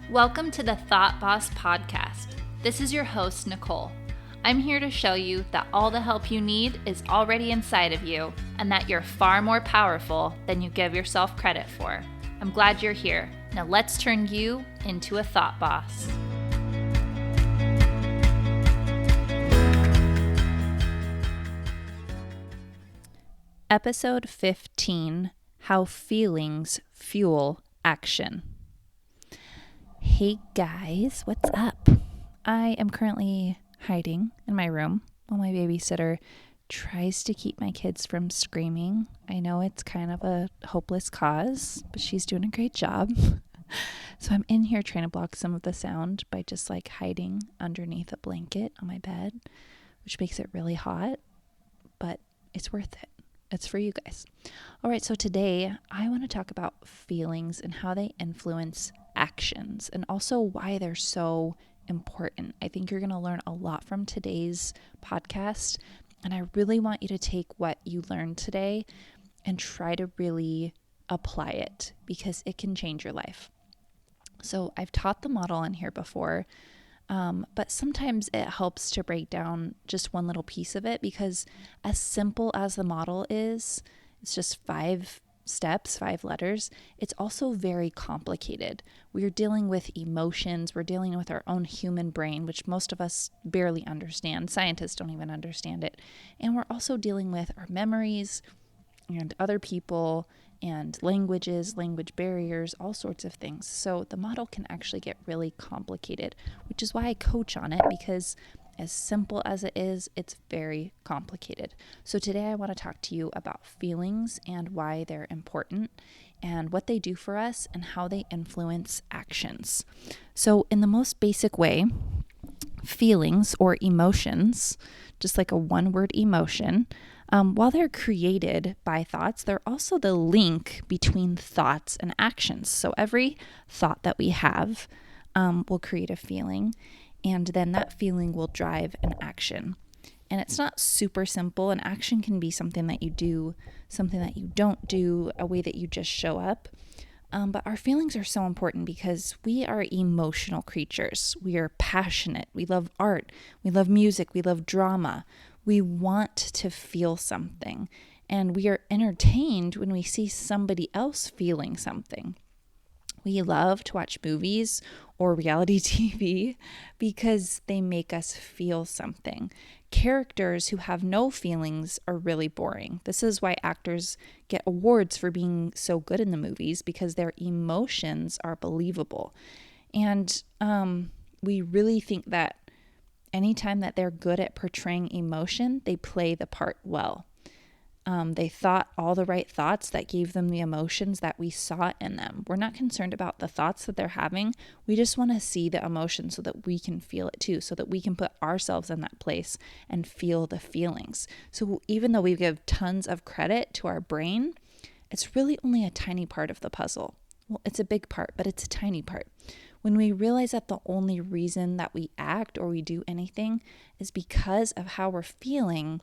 Welcome to the Thought Boss Podcast. This is your host, Nicole. I'm here to show you that all the help you need is already inside of you and that you're far more powerful than you give yourself credit for. I'm glad you're here. Now let's turn you into a thought boss. Episode 15, How Feelings Fuel Action. Hey guys, what's up? I am currently hiding in my room while my babysitter tries to keep my kids from screaming. I know it's kind of a hopeless cause, but she's doing a great job. So I'm in here trying to block some of the sound by just like hiding underneath a blanket on my bed, which makes it really hot, but it's worth it. It's for you guys. All right, so today I want to talk about feelings and how they influence actions and also why they're so important. I think you're going to learn a lot from today's podcast, and I really want you to take what you learned today and try to really apply it because it can change your life. So I've taught the model in here before, but sometimes it helps to break down just one little piece of it because as simple as the model is, it's just 5 steps, 5 letters. It's also very complicated. We're dealing with emotions. We're dealing with our own human brain, which most of us barely understand. Scientists don't even understand it. And we're also dealing with our memories and other people and languages, language barriers, all sorts of things. So the model can actually get really complicated, which is why I coach on it, because as simple as it is, it's very complicated. So today I want to talk to you about feelings and why they're important and what they do for us and how they influence actions. So in the most basic way, feelings or emotions, just like a one-word emotion, while they're created by thoughts, they're also the link between thoughts and actions. So every thought that we have will create a feeling, and then that feeling will drive an action. And it's not super simple. An action can be something that you do, something that you don't do, a way that you just show up. But our feelings are so important because we are emotional creatures. We are passionate. We love art. We love music. We love drama. We want to feel something. And we are entertained when we see somebody else feeling something. We love to watch movies or reality TV because they make us feel something. Characters who have no feelings are really boring. This is why actors get awards for being so good in the movies, because their emotions are believable. And we really think that anytime that they're good at portraying emotion, they play the part well. They thought all the right thoughts that gave them the emotions that we saw in them. We're not concerned about the thoughts that they're having. We just want to see the emotion so that we can feel it too, so that we can put ourselves in that place and feel the feelings. So even though we give tons of credit to our brain, it's really only a tiny part of the puzzle. Well, it's a big part, but it's a tiny part. When we realize that the only reason that we act or we do anything is because of how we're feeling,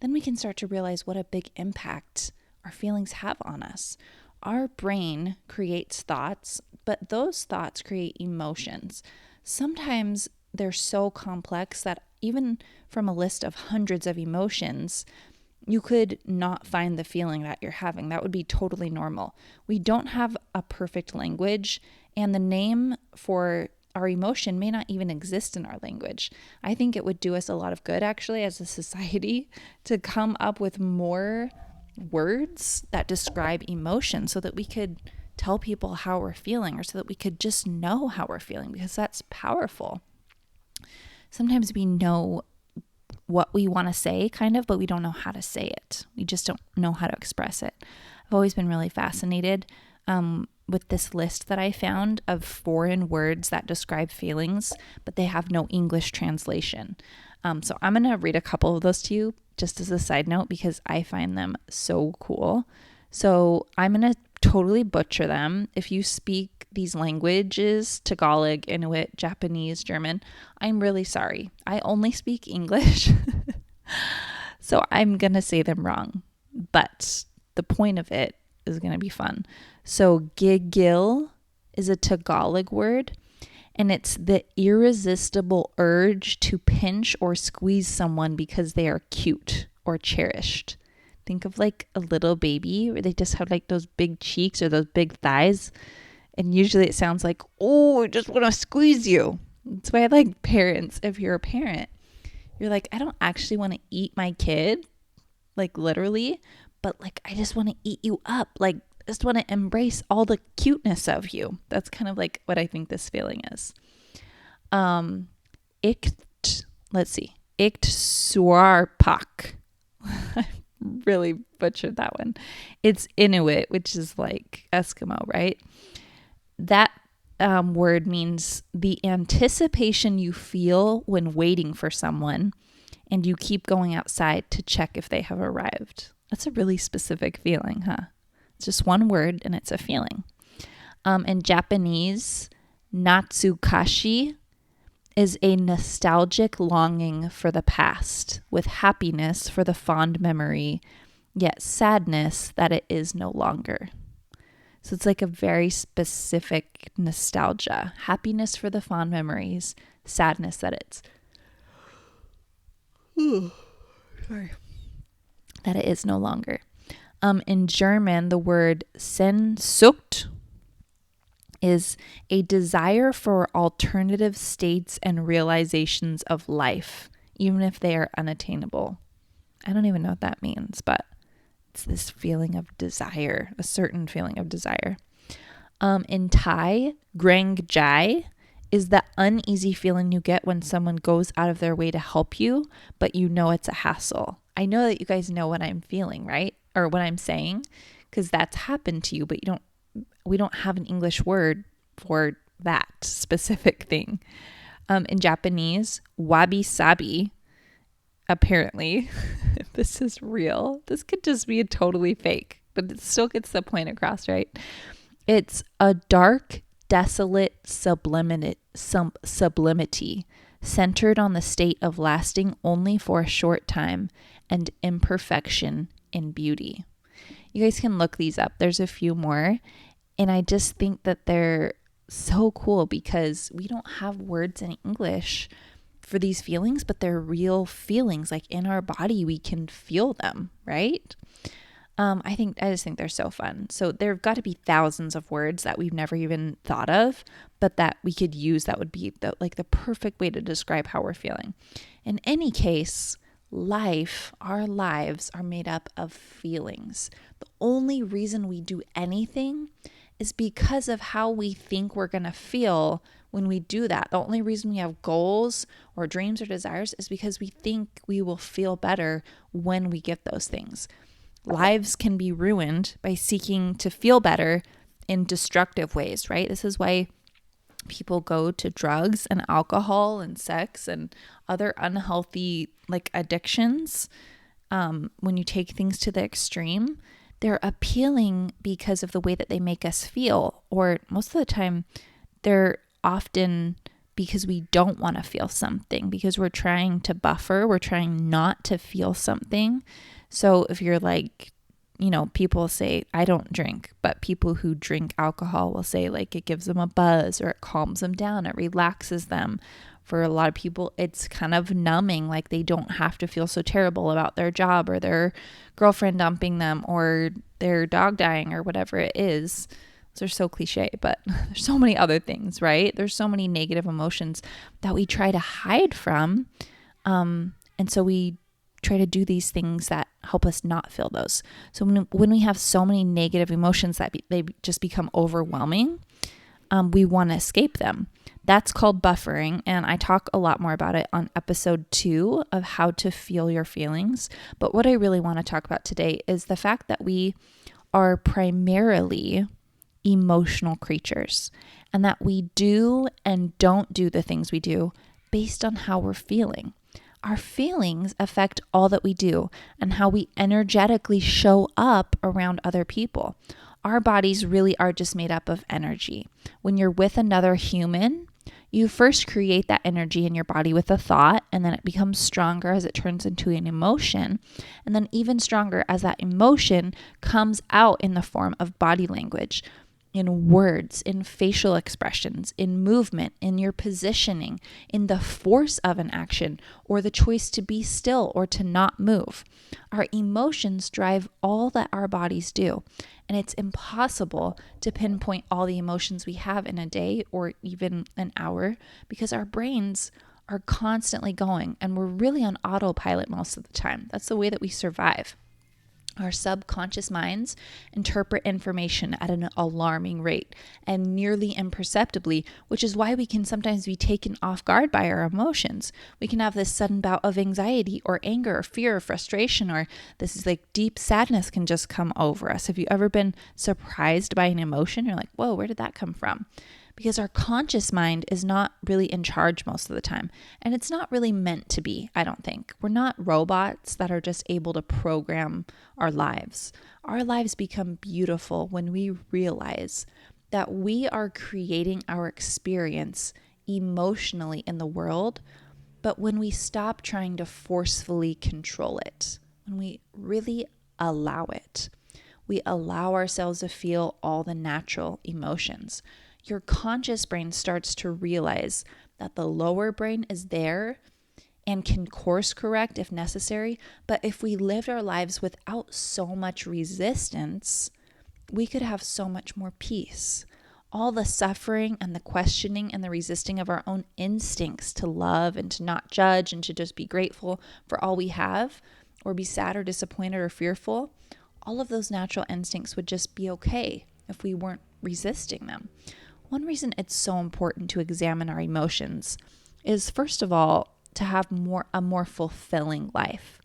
then we can start to realize what a big impact our feelings have on us. Our brain creates thoughts, but those thoughts create emotions. Sometimes they're so complex that even from a list of hundreds of emotions, you could not find the feeling that you're having. That would be totally normal. We don't have a perfect language, and the name for our emotion may not even exist in our language. I think it would do us a lot of good, actually, as a society, to come up with more words that describe emotion so that we could tell people how we're feeling, or so that we could just know how we're feeling, because that's powerful. Sometimes we know what we want to say, kind of, but we don't know how to say it. We just don't know how to express it. I've always been really fascinated with this list that I found of foreign words that describe feelings, but they have no English translation. So I'm going to read a couple of those to you just as a side note because I find them so cool. So I'm going to totally butcher them. If you speak these languages, Tagalog, Inuit, Japanese, German, I'm really sorry. I only speak English. So I'm going to say them wrong. But the point of it is going to be fun. So gigil is a Tagalog word, And it's the irresistible urge to pinch or squeeze someone because they are cute or cherished. Think of like a little baby where they just have like those big cheeks or those big thighs. And usually it sounds like, oh, I just want to squeeze you. That's why I like parents. If you're a parent, you're like, I don't actually want to eat my kid, like literally, but like, I just want to eat you up. Like, I just want to embrace all the cuteness of you. That's kind of like what I think this feeling is. Ikt Suarpak. I really butchered that one. It's Inuit, which is like Eskimo, right? That word means the anticipation you feel when waiting for someone and you keep going outside to check if they have arrived. That's a really specific feeling, huh? It's just one word and it's a feeling. In Japanese, natsukashi is a nostalgic longing for the past with happiness for the fond memory, yet sadness that it is no longer. So it's like a very specific nostalgia, happiness for the fond memories, sadness that it's that it is no longer. In German, the word Sehnsucht is a desire for alternative states and realizations of life, even if they are unattainable. I don't even know what that means, but it's this feeling of desire, a certain feeling of desire. In Thai, Grang Jai is the uneasy feeling you get when someone goes out of their way to help you, but you know it's a hassle. I know that you guys know what I'm feeling, right? Or what I'm saying, because that's happened to you, but we don't have an English word for that specific thing. In Japanese, wabi-sabi, apparently, this is real. This could just be totally fake, but it still gets the point across, right? It's a dark, desolate sublimity centered on the state of lasting only for a short time and imperfection in beauty. You guys can look these up. There's a few more. And I just think that they're so cool because we don't have words in English for these feelings, but they're real feelings. Like in our body, we can feel them, right? I just think they're so fun. So there have got to be thousands of words that we've never even thought of, but that we could use that would be the perfect way to describe how we're feeling. In any case, our lives are made up of feelings. The only reason we do anything is because of how we think we're going to feel when we do that. The only reason we have goals or dreams or desires is because we think we will feel better when we get those things. Lives can be ruined by seeking to feel better in destructive ways, right? This is why people go to drugs and alcohol and sex and other unhealthy like addictions. When you take things to the extreme, they're appealing because of the way that they make us feel, or most of the time they're often because we don't want to feel something, because we're trying to buffer, we're trying not to feel something. So if you're like, people say, I don't drink, but people who drink alcohol will say like it gives them a buzz or it calms them down, it relaxes them. For a lot of people, it's kind of numbing, like they don't have to feel so terrible about their job or their girlfriend dumping them or their dog dying or whatever it is. Those are so cliche, but there's so many other things, right? There's so many negative emotions that we try to hide from. And so we try to do these things that help us not feel those. So when we have so many negative emotions that they just become overwhelming, we want to escape them. That's called buffering, and I talk a lot more about it on episode 2 of how to feel your feelings. But what I really want to talk about today is the fact that we are primarily emotional creatures, and that we do and don't do the things we do based on how we're feeling. Our feelings affect all that we do and how we energetically show up around other people. Our bodies really are just made up of energy. When you're with another human, you first create that energy in your body with a thought, and then it becomes stronger as it turns into an emotion, and then even stronger as that emotion comes out in the form of body language. in words, in facial expressions, in movement, in your positioning, in the force of an action, or the choice to be still or to not move. Our emotions drive all that our bodies do, and it's impossible to pinpoint all the emotions we have in a day or even an hour because our brains are constantly going and we're really on autopilot most of the time. That's the way that we survive. Our subconscious minds interpret information at an alarming rate and nearly imperceptibly, which is why we can sometimes be taken off guard by our emotions. We can have this sudden bout of anxiety or anger or fear or frustration, or this is like deep sadness can just come over us. Have you ever been surprised by an emotion? You're like, whoa, where did that come from? Because our conscious mind is not really in charge most of the time. And it's not really meant to be, I don't think. We're not robots that are just able to program our lives. Our lives become beautiful when we realize that we are creating our experience emotionally in the world, but when we stop trying to forcefully control it, when we really allow it, we allow ourselves to feel all the natural emotions. Your conscious brain starts to realize that the lower brain is there and can course correct if necessary. But if we lived our lives without so much resistance, we could have so much more peace. All the suffering and the questioning and the resisting of our own instincts to love and to not judge and to just be grateful for all we have, or be sad or disappointed or fearful, all of those natural instincts would just be okay if we weren't resisting them. One reason it's so important to examine our emotions is, first of all, to have a more fulfilling life.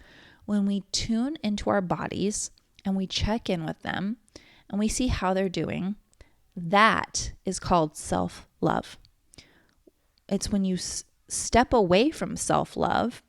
When we tune into our bodies and we check in with them and we see how they're doing, that is called self-love. It's when you step away from self-love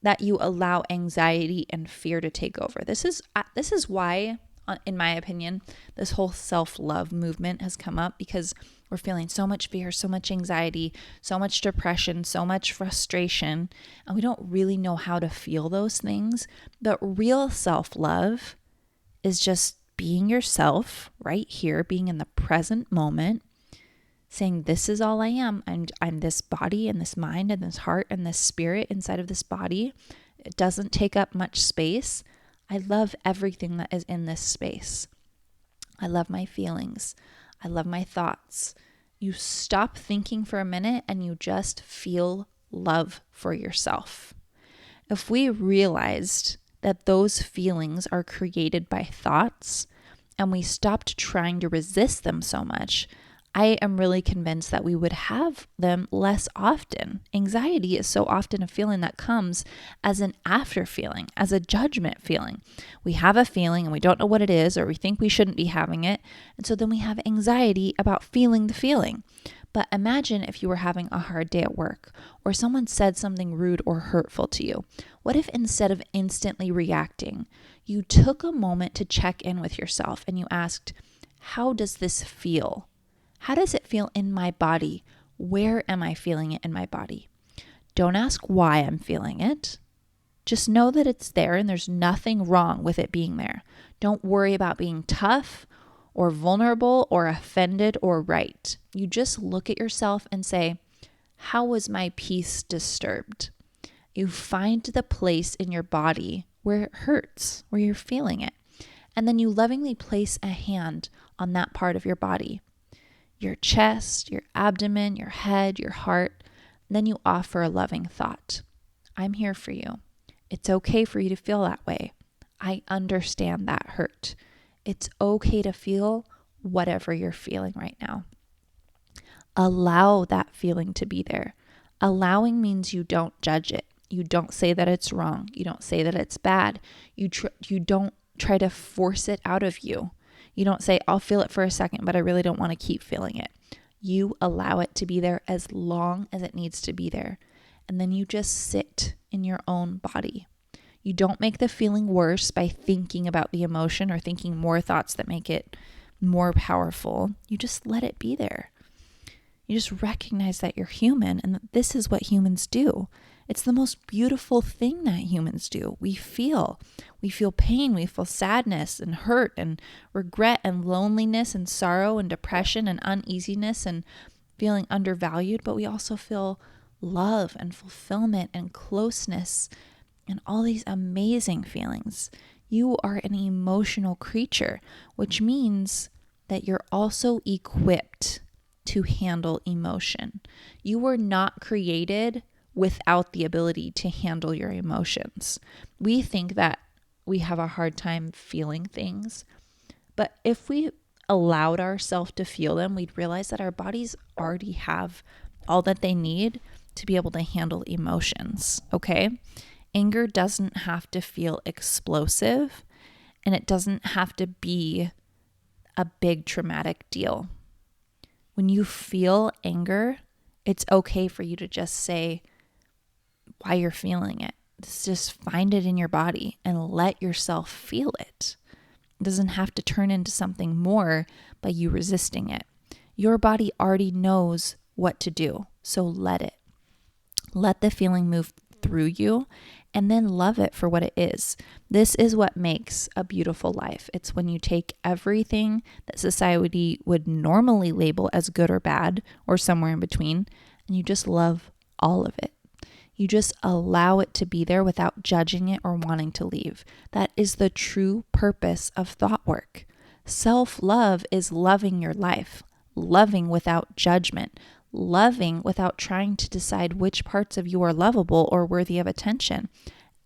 that you allow anxiety and fear to take over. This is why, in my opinion, this whole self-love movement has come up, because we're feeling so much fear, so much anxiety, so much depression, so much frustration, and we don't really know how to feel those things. But real self-love is just being yourself right here, being in the present moment, saying, this is all I am. I'm this body and this mind and this heart and this spirit inside of this body. It doesn't take up much space. I love everything that is in this space. I love my feelings. I love my thoughts. You stop thinking for a minute and you just feel love for yourself. If we realized that those feelings are created by thoughts and we stopped trying to resist them so much, I am really convinced that we would have them less often. Anxiety is so often a feeling that comes as an after feeling, as a judgment feeling. We have a feeling and we don't know what it is, or we think we shouldn't be having it. And so then we have anxiety about feeling the feeling. But imagine if you were having a hard day at work, or someone said something rude or hurtful to you. What if instead of instantly reacting, you took a moment to check in with yourself and you asked, how does this feel? How does it feel in my body? Where am I feeling it in my body? Don't ask why I'm feeling it. Just know that it's there and there's nothing wrong with it being there. Don't worry about being tough or vulnerable or offended or right. You just look at yourself and say, how was my peace disturbed? You find the place in your body where it hurts, where you're feeling it. And then you lovingly place a hand on that part of your body. Your chest, your abdomen, your head, your heart. Then you offer a loving thought. I'm here for you. It's okay for you to feel that way. I understand that hurt. It's okay to feel whatever you're feeling right now. Allow that feeling to be there. Allowing means you don't judge it. You don't say that it's wrong. You don't say that it's bad. You don't try to force it out of you. You don't say, I'll feel it for a second, but I really don't want to keep feeling it. You allow it to be there as long as it needs to be there. And then you just sit in your own body. You don't make the feeling worse by thinking about the emotion or thinking more thoughts that make it more powerful. You just let it be there. You just recognize that you're human and that this is what humans do. It's the most beautiful thing that humans do. We feel pain, we feel sadness and hurt and regret and loneliness and sorrow and depression and uneasiness and feeling undervalued, but we also feel love and fulfillment and closeness and all these amazing feelings. You are an emotional creature, which means that you're also equipped to handle emotion. You were not created without the ability to handle your emotions. We think that we have a hard time feeling things, but if we allowed ourselves to feel them, we'd realize that our bodies already have all that they need to be able to handle emotions, okay? Anger doesn't have to feel explosive, and it doesn't have to be a big traumatic deal. When you feel anger, it's okay for you to just say why you're feeling it. Just find it in your body and let yourself feel it. It doesn't have to turn into something more by you resisting it. Your body already knows what to do, so let it. Let the feeling move through you and then love it for what it is. This is what makes a beautiful life. It's when you take everything that society would normally label as good or bad or somewhere in between, and you just love all of it. You just allow it to be there without judging it or wanting to leave. That is the true purpose of thought work. Self-love is loving your life, loving without judgment, loving without trying to decide which parts of you are lovable or worthy of attention.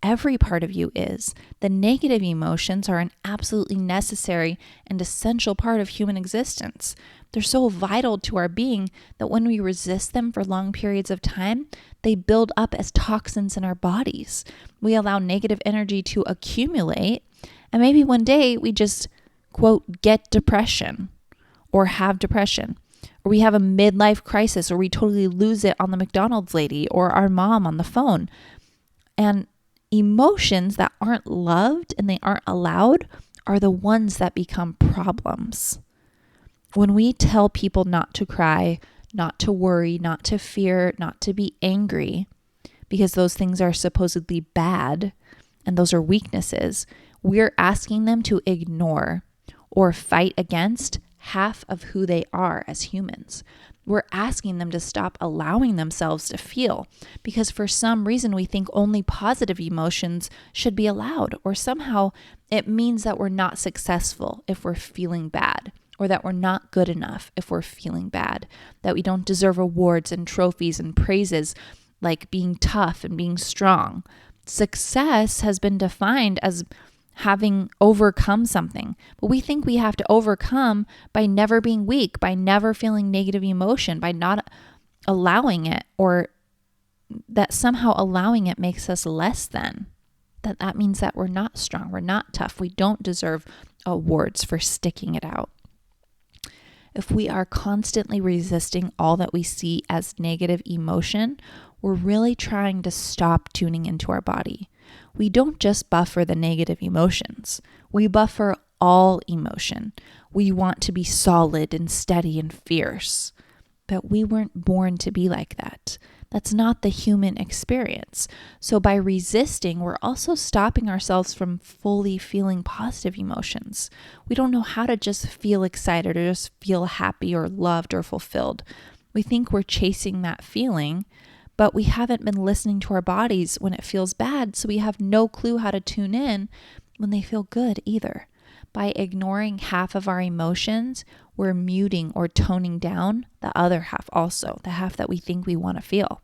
Every part of you is. The negative emotions are an absolutely necessary and essential part of human existence. They're so vital to our being that when we resist them for long periods of time, they build up as toxins in our bodies. We allow negative energy to accumulate, and maybe one day we just, quote, get depression or have depression. Or we have a midlife crisis, or we totally lose it on the McDonald's lady or our mom on the phone. And emotions that aren't loved and they aren't allowed are the ones that become problems. When we tell people not to cry, not to worry, not to fear, not to be angry, because those things are supposedly bad and those are weaknesses, we're asking them to ignore or fight against half of who they are as humans. We're asking them to stop allowing themselves to feel because for some reason we think only positive emotions should be allowed, or somehow it means that we're not successful if we're feeling bad, or that we're not good enough if we're feeling bad, that we don't deserve awards and trophies and praises like being tough and being strong. Success has been defined as having overcome something, but we think we have to overcome by never being weak, by never feeling negative emotion, by not allowing it, or that somehow allowing it makes us less than. That means that we're not strong, we're not tough, we don't deserve awards for sticking it out. If we are constantly resisting all that we see as negative emotion, we're really trying to stop tuning into our body. We don't just buffer the negative emotions. We buffer all emotion. We want to be solid and steady and fierce, but we weren't born to be like that. That's not the human experience. So by resisting, we're also stopping ourselves from fully feeling positive emotions. We don't know how to just feel excited or just feel happy or loved or fulfilled. We think we're chasing that feeling, but we haven't been listening to our bodies when it feels bad, so we have no clue how to tune in when they feel good either. By ignoring half of our emotions, we're muting or toning down the other half also, the half that we think we want to feel.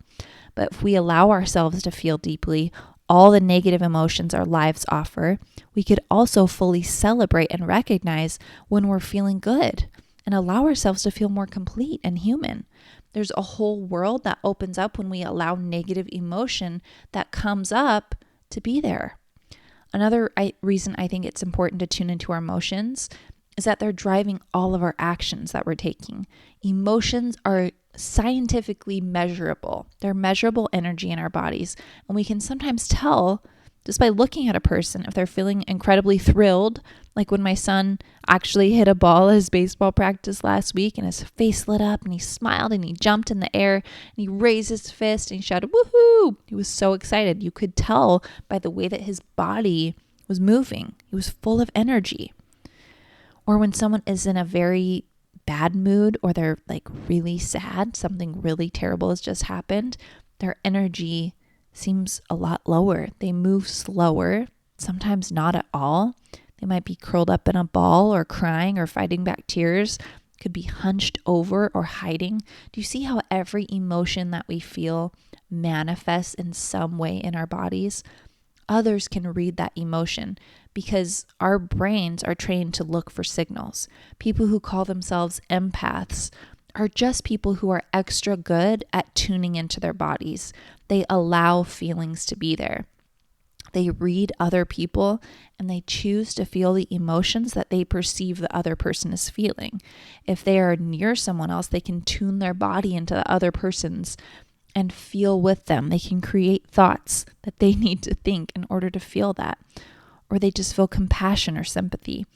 But if we allow ourselves to feel deeply all the negative emotions our lives offer, we could also fully celebrate and recognize when we're feeling good and allow ourselves to feel more complete and human. There's a whole world that opens up when we allow negative emotion that comes up to be there. Another reason I think it's important to tune into our emotions is that they're driving all of our actions that we're taking. Emotions are scientifically measurable. They're measurable energy in our bodies, and we can sometimes tell just by looking at a person. If they're feeling incredibly thrilled, like when my son actually hit a ball at his baseball practice last week and his face lit up and he smiled and he jumped in the air and he raised his fist and he shouted, woohoo! He was so excited. You could tell by the way that his body was moving. He was full of energy. Or when someone is in a very bad mood or they're like really sad, something really terrible has just happened, their energy seems a lot lower. They move slower, sometimes not at all. They might be curled up in a ball or crying or fighting back tears, could be hunched over or hiding. Do you see how every emotion that we feel manifests in some way in our bodies? Others can read that emotion because our brains are trained to look for signals. People who call themselves empaths are just people who are extra good at tuning into their bodies. They allow feelings to be there. They read other people and they choose to feel the emotions that they perceive the other person is feeling. If they are near someone else, they can tune their body into the other person's and feel with them. They can create thoughts that they need to think in order to feel that. Or they just feel compassion or sympathy.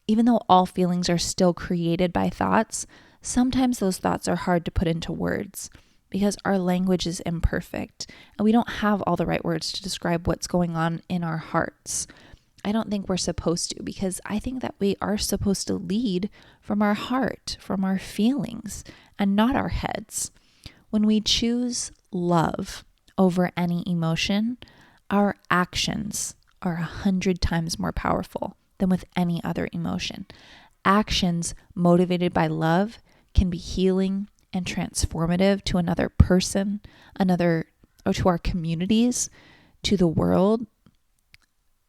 Even though all feelings are still created by thoughts, sometimes those thoughts are hard to put into words because our language is imperfect and we don't have all the right words to describe what's going on in our hearts. I don't think we're supposed to, because I think that we are supposed to lead from our heart, from our feelings, and not our heads. When we choose love over any emotion, our actions are 100 times more powerful than with any other emotion. Actions motivated by love can be healing and transformative to another person, or to our communities, to the world.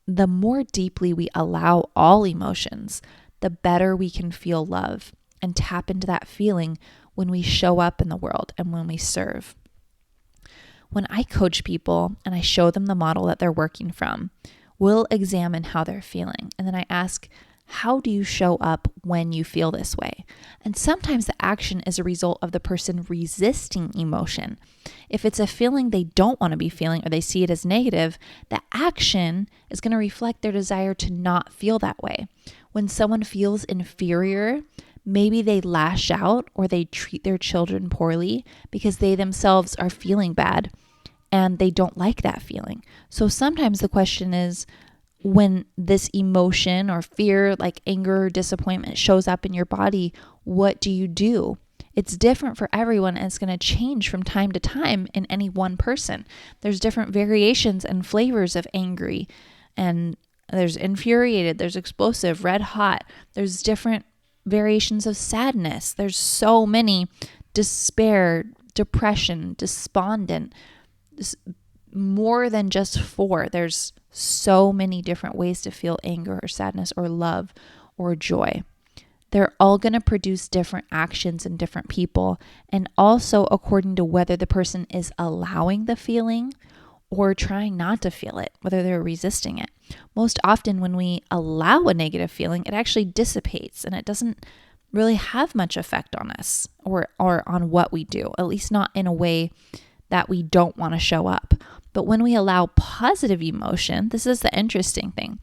The more deeply we allow all emotions, the better we can feel love and tap into that feeling when we show up in the world and when we serve. When I coach people and I show them the model that they're working from, we'll examine how they're feeling. And then I ask, how do you show up when you feel this way? And sometimes the action is a result of the person resisting emotion. If it's a feeling they don't want to be feeling or they see it as negative, the action is going to reflect their desire to not feel that way. When someone feels inferior, maybe they lash out or they treat their children poorly because they themselves are feeling bad and they don't like that feeling. So sometimes the question is, when this emotion or fear, like anger or disappointment, shows up in your body, what do you do? It's different for everyone and it's going to change from time to time in any one person. There's different variations and flavors of angry, and there's infuriated, there's explosive, red hot. There's different variations of sadness. There's so many: despair, depression, despondent, more than just 4. There's so many different ways to feel anger or sadness or love or joy. They're all going to produce different actions in different people, and also according to whether the person is allowing the feeling or trying not to feel it, whether they're resisting it. Most often when we allow a negative feeling, it actually dissipates and it doesn't really have much effect on us or on what we do, at least not in a way that we don't want to show up. But when we allow positive emotion, this is the interesting thing.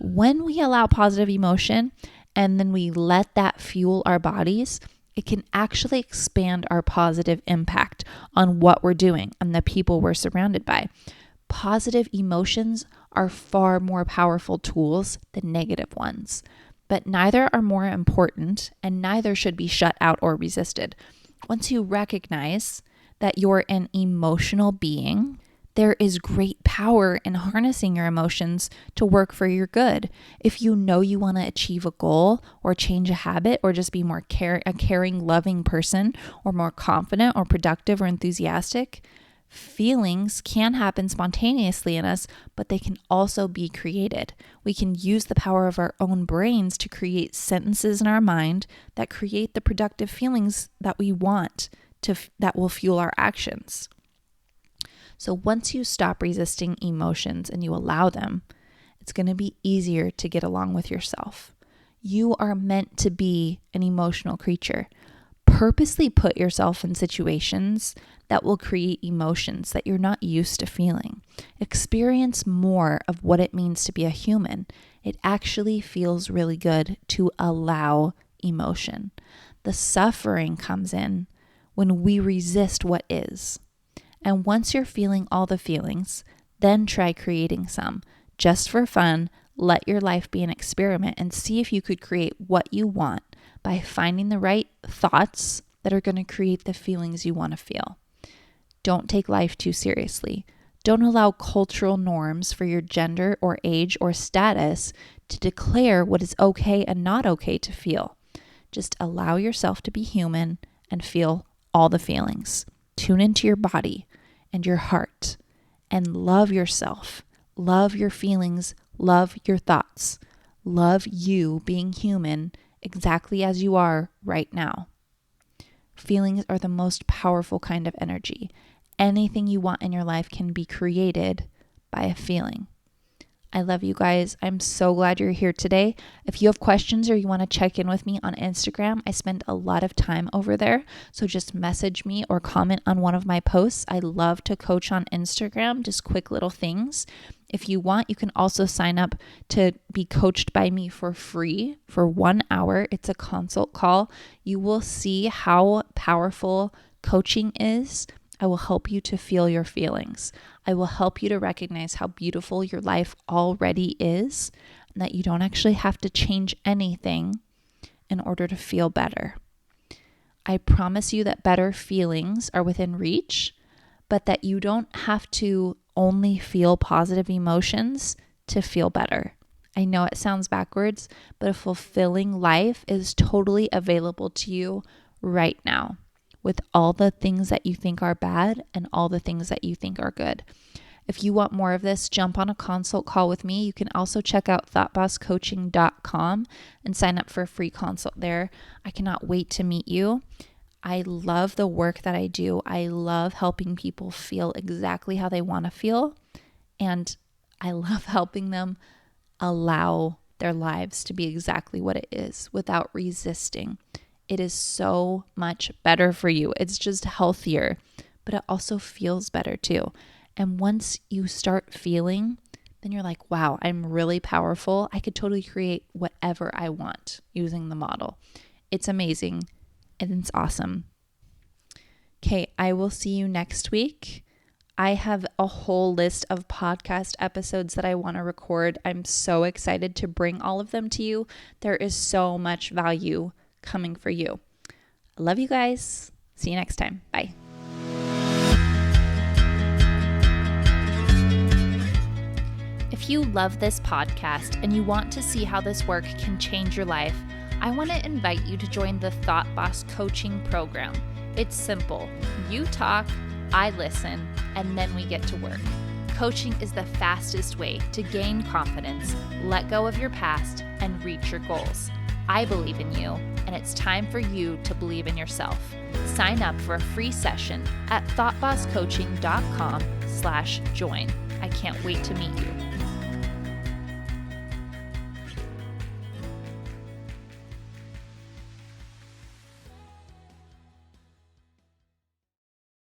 When we allow positive emotion and then we let that fuel our bodies, it can actually expand our positive impact on what we're doing and the people we're surrounded by. Positive emotions are far more powerful tools than negative ones, but neither are more important and neither should be shut out or resisted. Once you recognize that you're an emotional being, there is great power in harnessing your emotions to work for your good. If you know you want to achieve a goal or change a habit or just be more a caring, loving person or more confident or productive or enthusiastic, feelings can happen spontaneously in us, but they can also be created. We can use the power of our own brains to create sentences in our mind that create the productive feelings that we want that will fuel our actions. So once you stop resisting emotions and you allow them, it's going to be easier to get along with yourself. You are meant to be an emotional creature. Purposely put yourself in situations that will create emotions that you're not used to feeling. Experience more of what it means to be a human. It actually feels really good to allow emotion. The suffering comes in when we resist what is. And once you're feeling all the feelings, then try creating some. Just for fun, let your life be an experiment and see if you could create what you want by finding the right thoughts that are going to create the feelings you want to feel. Don't take life too seriously. Don't allow cultural norms for your gender or age or status to declare what is okay and not okay to feel. Just allow yourself to be human and feel all the feelings. Tune into your body and your heart and love yourself. Love your feelings. Love your thoughts. Love you being human exactly as you are right now. Feelings are the most powerful kind of energy. Anything you want in your life can be created by a feeling. I love you guys. I'm so glad you're here today. If you have questions or you want to check in with me on Instagram, I spend a lot of time over there. So just message me or comment on one of my posts. I love to coach on Instagram, just quick little things. If you want, you can also sign up to be coached by me for free for 1 hour. It's a consult call. You will see how powerful coaching is. I will help you to feel your feelings. I will help you to recognize how beautiful your life already is and that you don't actually have to change anything in order to feel better. I promise you that better feelings are within reach, but that you don't have to only feel positive emotions to feel better. I know it sounds backwards, but a fulfilling life is totally available to you right now, with all the things that you think are bad and all the things that you think are good. If you want more of this, jump on a consult call with me. You can also check out thoughtbosscoaching.com and sign up for a free consult there. I cannot wait to meet you. I love the work that I do. I love helping people feel exactly how they want to feel. And I love helping them allow their lives to be exactly what it is without resisting. It is so much better for you. It's just healthier, but it also feels better too. And once you start feeling, then you're like, wow, I'm really powerful. I could totally create whatever I want using the model. It's amazing and it's awesome. Okay, I will see you next week. I have a whole list of podcast episodes that I want to record. I'm so excited to bring all of them to you. There is so much value coming for you. I love you guys. See you next time. Bye. If you love this podcast and you want to see how this work can change your life, I want to invite you to join the Thought Boss Coaching Program. It's simple. You talk, I listen, and then we get to work. Coaching is the fastest way to gain confidence, let go of your past, and reach your goals. I believe in you, and it's time for you to believe in yourself. Sign up for a free session at thoughtbosscoaching.com/join. I can't wait to meet you.